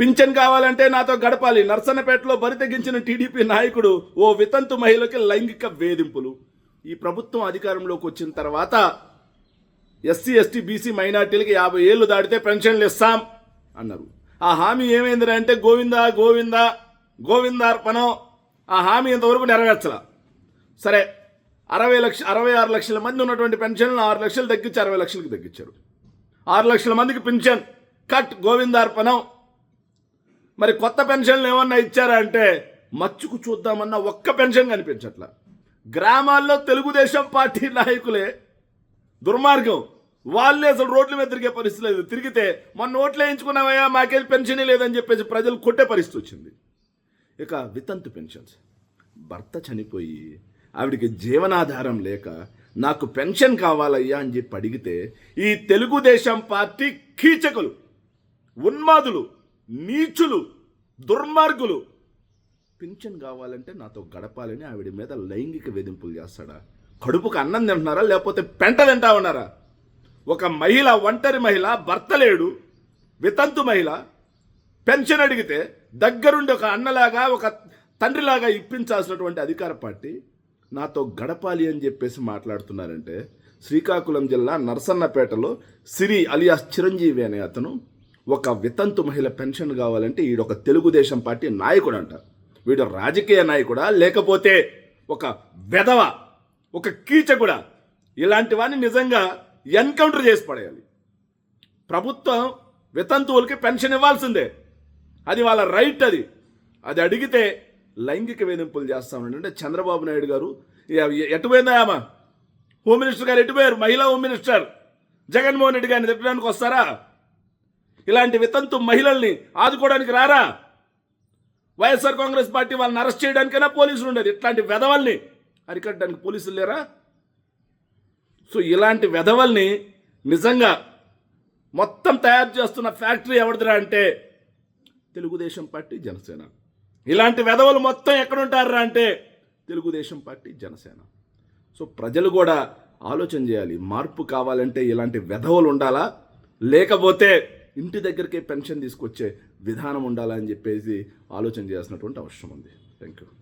Pension కావాలంటే నాతో గడపాలి. నర్సన్నపేటలో బరి తెగించిన టీడీపీ నాయకుడు ఓ వితంతు మహిళకి లైంగిక వేధింపులు. ఈ ప్రభుత్వం అధికారంలోకి వచ్చిన తర్వాత ఎస్సీ ఎస్టీ బీసీ మైనార్టీలకి 50 ఏళ్ళు దాటితే పెన్షన్లు ఇస్తాం అన్నారు. ఆ హామీ ఏమైందిరా అంటే గోవిందా గోవిందా గోవిందార్పణం. ఆ హామీ ఇంతవరకు నెరవేర్చలా. సరే, 66 లక్షల మంది ఉన్నటువంటి పెన్షన్లు 6 లక్షలు తగ్గించి 60 లక్షలకు తగ్గించారు. 6 లక్షల మందికి పెన్షన్ కట్, గోవిందార్పణం. మరి కొత్త పెన్షన్లు ఏమన్నా ఇచ్చారా అంటే మచ్చుకు చూద్దామన్నా ఒక్క పెన్షన్ కనిపించట్లా. గ్రామాల్లో తెలుగుదేశం పార్టీ నాయకులే దుర్మార్గం. వాళ్ళే అసలు రోడ్ల మీద తిరిగే పరిస్థితి లేదు. తిరిగితే మొన్న ఓట్లు వేయించుకున్నావయ్యా మాకేది పెన్షన్ లేదని చెప్పేసి ప్రజలు కొట్టే పరిస్థితి వచ్చింది. ఇక వితంతు పెన్షన్స్. భర్త చనిపోయి ఆవిడికి జీవనాధారం లేక నాకు పెన్షన్ కావాలయ్యా అని చెప్పి అడిగితే ఈ తెలుగుదేశం పార్టీ కీచకులు, ఉన్మాదులు, నీచులు, దుర్మార్గులు పింఛన్ కావాలంటే నాతో గడపాలని ఆవిడ మీద లైంగిక వేధింపులు చేస్తాడా? కడుపుకు అన్నం తింటున్నారా లేకపోతే పెంట తింటా ఉన్నారా? ఒక మహిళ, ఒంటరి మహిళ, భర్త లేడు, వితంతు మహిళ పెన్షన్ అడిగితే దగ్గరుండి ఒక అన్నలాగా ఒక తండ్రిలాగా ఇప్పించాల్సినటువంటి అధికార పార్టీ నాతో గడపాలి అని చెప్పేసి మాట్లాడుతున్నారంటే, శ్రీకాకుళం జిల్లా నర్సన్నపేటలో సిరి అలియాస్ చిరంజీవి అనే అతను ఒక వితంతు మహిళ పెన్షన్ కావాలంటే ఈడొక తెలుగుదేశం పార్టీ నాయకుడు అంట. వీడు రాజకీయ నాయకుడా లేకపోతే ఒక వెధవ, ఒక కీచకుడా? ఇలాంటి వాడిని నిజంగా ఎన్కౌంటర్ చేసి పడేయాలి. ప్రభుత్వం వితంతువులకి పెన్షన్ ఇవ్వాల్సిందే, అది వాళ్ళ రైట్. అది అడిగితే లైంగిక వేధింపులు చేస్తామని అంటే చంద్రబాబు నాయుడు గారు ఎటుపోయిందా? ఆమె హోమ్ మినిస్టర్ గారు ఎటుపోయారు? మహిళా హోమ్ మినిస్టర్ జగన్మోహన్ రెడ్డి గారిని తిట్టడానికి వస్తారా? ఇలాంటి వితంతు మహిళల్ని ఆదుకోవడానికి రారా? వైఎస్ఆర్ కాంగ్రెస్ పార్టీ వాళ్ళని అరెస్ట్ చేయడానికైనా పోలీసులు ఉండేది, ఇట్లాంటి వెధవల్ని అరికట్టడానికి పోలీసులు లేరా? సో ఇలాంటి వెధవల్ని నిజంగా మొత్తం తయారు చేస్తున్న ఫ్యాక్టరీ ఎవరిదిరా అంటే తెలుగుదేశం పార్టీ, జనసేన. ఇలాంటి వెధవలు మొత్తం ఎక్కడుంటారా అంటే తెలుగుదేశం పార్టీ, జనసేన. సో ప్రజలు కూడా ఆలోచన చేయాలి. మార్పు కావాలంటే ఇలాంటి వెధవలు ఉండాలా, లేకపోతే ఇంటి దగ్గరికే పెన్షన్ తీసుకొచ్చే విధానం ఉండాలా అని చెప్పేసి ఆలోచన చేయాల్సినటువంటి అవసరం ఉంది. Thank you.